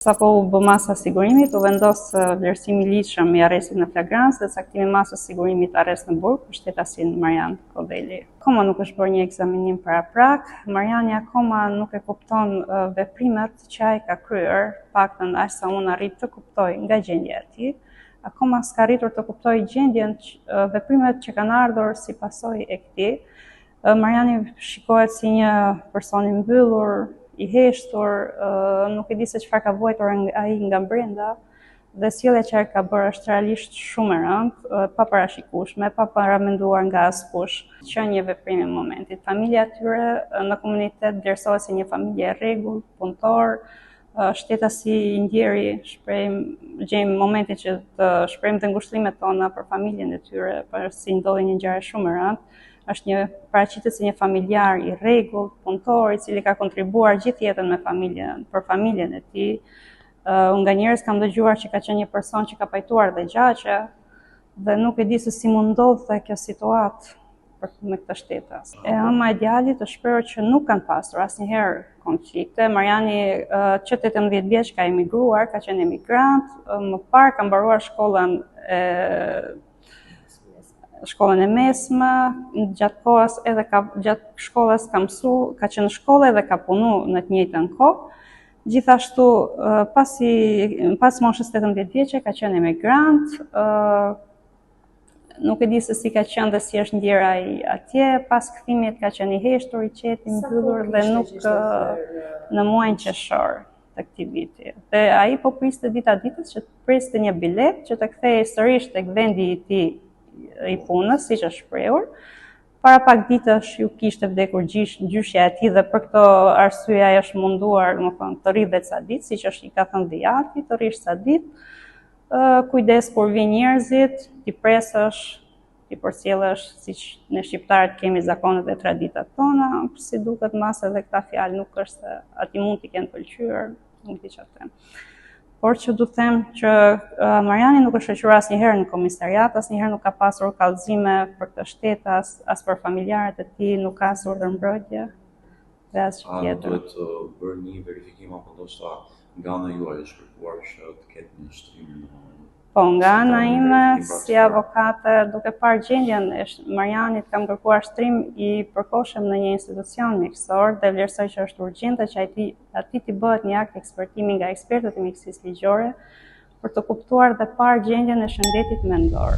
Sapo u bë masa sigurimit, u vendos vlerësimi i ligjshëm i arrestit në flagrancë dhe caktimi i masës sigurimit arrest në burg për shtetasin Marian Kodeli. Akoma nuk është bërë një ekzaminim paraprak. Mariani akoma nuk e kupton veprimet që ai ka kryer, paktën aq sa unë arrit të kuptoj nga gjendja e tij. Akoma s'ka arritur të kuptoj gjendjen, veprimet që kanë ardhur si pasojë e këtij. Mariani shikohet si një person i mbyllur, i heshtur, nuk e di se çfarë ka vuajtur ai nga brenda dhe sjellja që ai ka bërë është realisht shumë e rëndë, pa parashikueshme, pa paramenduar nga askush. Që një veprim i momentit. Familja e tyre në komunitet vlerësohet si një familje e rregullt, punëtor, shtetasi i ndjeri, gjejmë momentin që të shprehim të ngushëllimet tona për familjen e tyre, për si ndodhi një ngjarje shumë e rëndë. Është një paraqitet si një familjar i rregullt, punëtor, i cili ka kontribuar gjithë jetën për familjen e tij. Unë nga njerëz kam dëgjuar që ka qenë një person që ka pajtuar dhe gjaqe dhe nuk e di se si mund ndodhte kjo situatë me këtë shtetas. Ëma e djalit të shprehur që nuk kanë pasur asnjëherë konflikte. Mariani që 18 vjeç ka emigruar, ka qenë emigrant, më parë ka mbaruar shkollën e mesme, gjatë shkollës ka qenë në shkollë edhe ka punu në të njëjtën kohë. Gjithashtu, pas moshës 18 vjeçe ka qenë emigrant, nuk e di se si ka qenë dhe si është ndjera ai atje, pas kthimit ka qenë i heshtur, i qetë, i mbyllur dhe nuk në muajin qershor të këtij viti. Dhe ai po priste dita ditës që të priste një bilet që të kthehej sërish tek vendi i tij i punës, siç është shprehur. Para pak ditësh ju kishte vdekur gjyshja e tij dhe për këtë arsye ai është munduar, domethënë, të rrihet dhe ca ditë, siç është i ka thënë Dijati, të rrish ca ditë. Kujdes kur vijnë njerëzit, ti presësh, ti përcjellësh, siç ne shqiptarët kemi zakonet e traditat tona, si duket mas edhe këta fjalë nuk është se aty mund t'i kenë pëlqyer, nuk di çfarë them. Por që du them që Mariani nuk është shoqëruar asnjëherë në komisariat, asnjëherë nuk ka pasur kallëzime për këtë shtetas, as për familjarët e tij, nuk ka asur ndërmbrojtje dhe asgjë tjetër. Duhet të bërë një verifikim apo ndoshta nga ana juaj është kërkuar që të ketë një shtrim? Po, nga ana ime, si avokate, duke parë gjendjen e Marianit, kam kërkuar shtrim i përkohshëm në një institucion mjekësor dhe vlerësoj që është urgjente që atij t'i bëhet një akt ekspertimi nga ekspertët e mjekësisë ligjore për të kuptuar dhe parë gjendjen e shëndetit mendor.